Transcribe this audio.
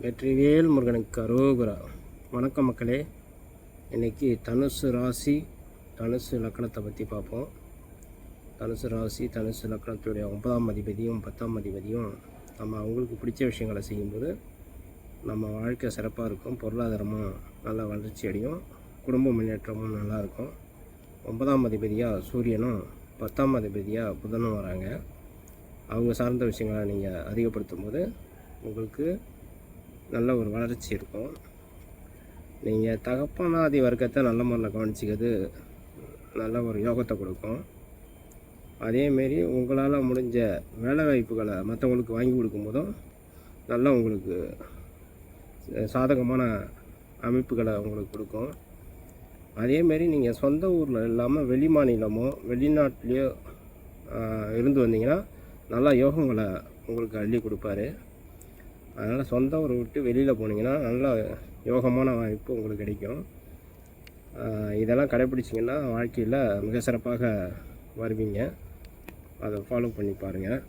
வெற்றிவேல் முருகனுக்கு அரோகரா. வணக்கம் மக்களே. இன்றைக்கி தனுசு ராசி தனுசு லக்கணத்தை பற்றி பார்ப்போம். தனுசு ராசி தனுசு லக்கணத்துடைய 9ஆம் அதிபதியும் 10ஆம் அதிபதியும் நம்ம அவங்களுக்கு பிடிச்ச விஷயங்களை செய்யும்போது நம்ம வாழ்க்கை சிறப்பாக இருக்கும், பொருளாதாரமும் நல்லா வளர்ச்சி அடையும், குடும்ப முன்னேற்றமும் நல்லாயிருக்கும். 9ஆம் அதிபதியாக சூரியனும் 10ஆம் அதிபதியாக புதனும் வராங்க. அவங்க சார்ந்த விஷயங்களை நீங்கள் அதிகப்படுத்தும் போது உங்களுக்கு நல்ல ஒரு வளர்ச்சி இருக்கும். நீங்கள் தகப்பனாதி வர்க்கத்தை நல்ல முறையில் கவனிச்சிக்கிறது நல்ல ஒரு யோகத்தை கொடுக்கும். அதேமாரி உங்களால் முடிஞ்ச வேலை வாய்ப்புகளை மற்றவங்களுக்கு வாங்கி கொடுக்கும்போதும் நல்லா உங்களுக்கு சாதகமான அமைப்புகளை உங்களுக்கு கொடுக்கும். அதேமாரி நீங்கள் சொந்த ஊரில் இல்லாமல் வெளி மாநிலமோ வெளிநாட்டிலையோ இருந்து வந்தீங்கன்னா நல்லா யோகங்களை உங்களுக்கு அள்ளி கொடுப்பாரு. அதனால் சொந்த ஊரை விட்டு வெளியில் போனீங்கன்னா நல்ல யோகமான வாய்ப்பு உங்களுக்கு கிடைக்கும். இதெல்லாம் கடைப்பிடிச்சிங்கன்னா வாழ்க்கையில் மிக சிறப்பாக வருவீங்க. அதை ஃபாலோ பண்ணி பாருங்கள்.